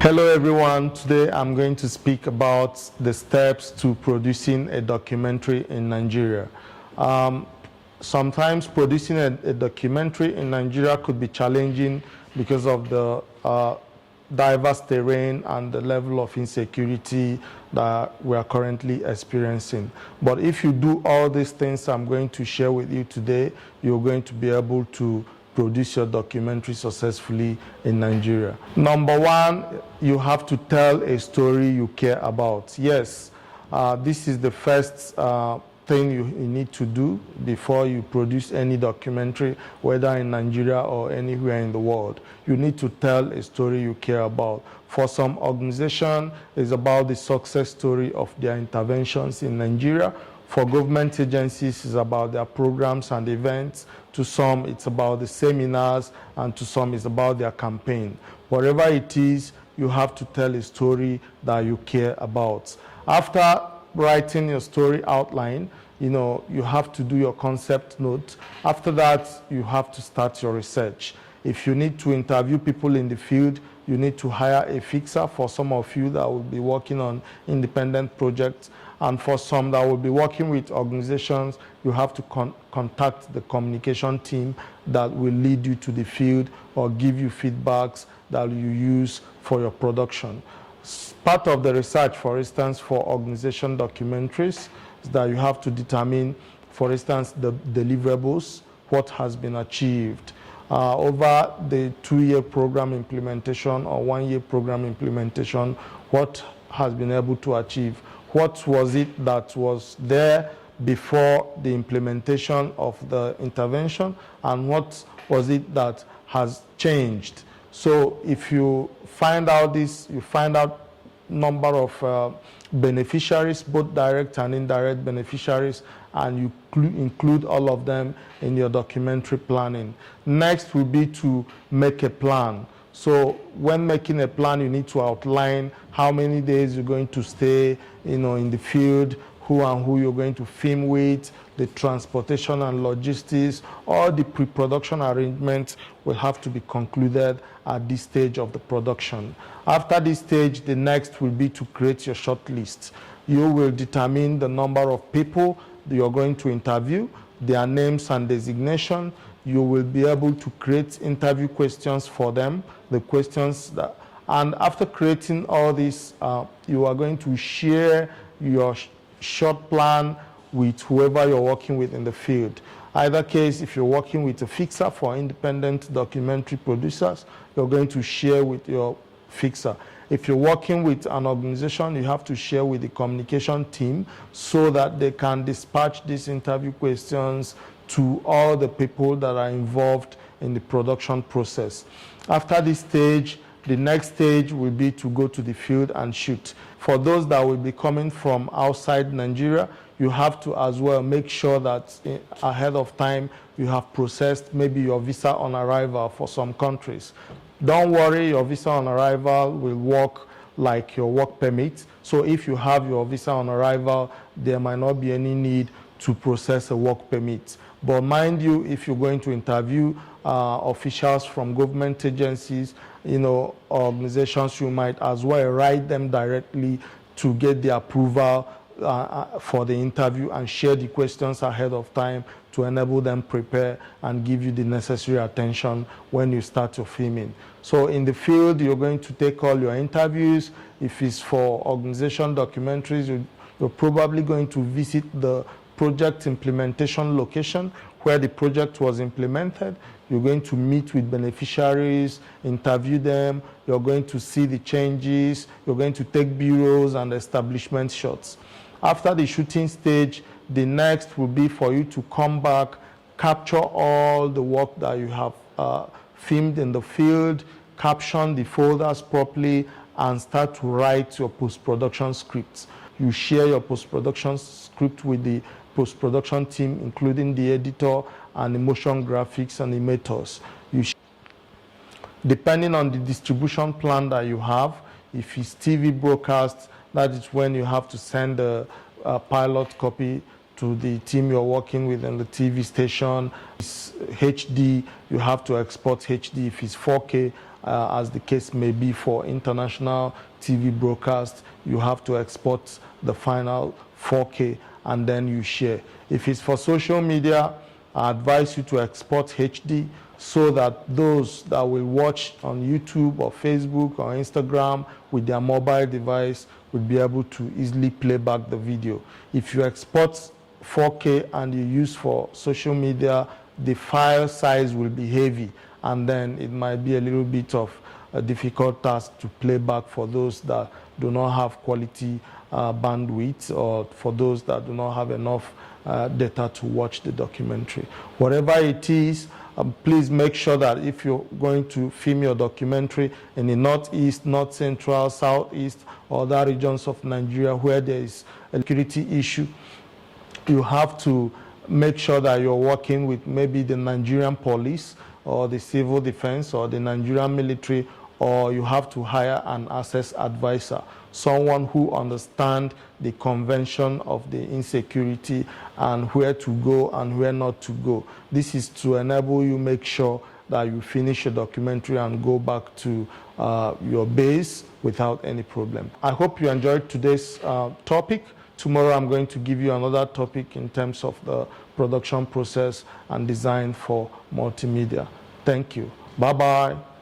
Hello everyone, today I'm going to speak about the steps to producing a documentary in Nigeria. Sometimes producing a documentary in Nigeria could be challenging because of the diverse terrain and the level of insecurity that we are currently experiencing. But if you do all these things I'm going to share with you today, you're going to be able to produce your documentary successfully in Nigeria. Number one, you have to tell a story you care about. Yes, this is the first thing you need to do before you produce any documentary, whether in Nigeria or anywhere in the world. You need to tell a story you care about. For some organization, it's about the success story of their interventions in Nigeria. For government agencies, it's about their programs and events. To some, it's about the seminars, and to some, it's about their campaign. Whatever it is, you have to tell a story that you care about. After writing your story outline, you have to do your concept note. After that, you have to start your research. If you need to interview people in the field, you need to hire a fixer for some of you that will be working on independent projects. And for some that will be working with organizations, you have to contact the communication team that will lead you to the field or give you feedbacks that you use for your production. Part of the research, for instance, for organization documentaries, is that you have to determine, for instance, the deliverables, what has been achieved. Over the 2-year program implementation or 1-year program implementation, what has been able to achieve? What was it that was there before the implementation of the intervention, and what was it that has changed? So if you find out this, you find out number of beneficiaries, both direct and indirect beneficiaries, and you include all of them in your documentary planning. Next will be to make a plan. So when making a plan, you need to outline how many days you're going to stay, in the field, who and who you're going to film with, the transportation and logistics. All the pre-production arrangements will have to be concluded at this stage of the production. After this stage, the next will be to create your short list. You will determine the number of people that you're going to interview, their names and designation. You will be able to create interview questions for them, the questions that, and after creating all this, you are going to share your short plan with whoever you're working with in the field. Either case, if you're working with a fixer for independent documentary producers, you're going to share with your fixer. If you're working with an organization, you have to share with the communication team so that they can dispatch these interview questions to all the people that are involved in the production process. After this stage, the next stage will be to go to the field and shoot. For those that will be coming from outside Nigeria, you have to as well make sure that ahead of time you have processed maybe your visa on arrival for some countries. Don't worry, your visa on arrival will work like your work permit. So if you have your visa on arrival, there might not be any need to process a work permit. But mind you, if you're going to interview officials from government agencies, organizations, you might as well write them directly to get the approval for the interview and share the questions ahead of time to enable them prepare and give you the necessary attention when you start your filming. So in the field, you're going to take all your interviews. If it's for organization documentaries, you're probably going to visit the project implementation location where the project was implemented. You're going to meet with beneficiaries, interview them, you're going to see the changes, you're going to take bureaus and establishment shots. After the shooting stage, the next will be for you to come back, capture all the work that you have filmed in the field, caption the folders properly, and start to write your post-production scripts. You share your post-production script with the post-production team, including the editor and the motion graphics and animators. Depending on the distribution plan that you have, if it's TV broadcast, that is when you have to send a pilot copy to the team you're working with in the TV station. It's HD, you have to export HD. If it's 4K, as the case may be for international TV broadcast, you have to export the final 4K and then you share. If it's for social media, I advise you to export HD so that those that will watch on YouTube or Facebook or Instagram with their mobile device will be able to easily play back the video. If you export 4K and you use for social media, the file size will be heavy, and then it might be a little bit of a difficult task to play back for those that do not have quality bandwidth, or for those that do not have enough data to watch the documentary. Whatever it is, please make sure that if you're going to film your documentary in the Northeast, North Central, Southeast, or other regions of Nigeria where there is a security issue, you have to make sure that you're working with maybe the Nigerian police or the civil defense or the Nigerian military, or you have to hire an access advisor, someone who understands the convention of the insecurity and where to go and where not to go. This is to enable you make sure that you finish your documentary and go back to your base without any problem. I hope you enjoyed today's topic. Tomorrow I'm going to give you another topic in terms of the production process and design for multimedia. Thank you. Bye-bye.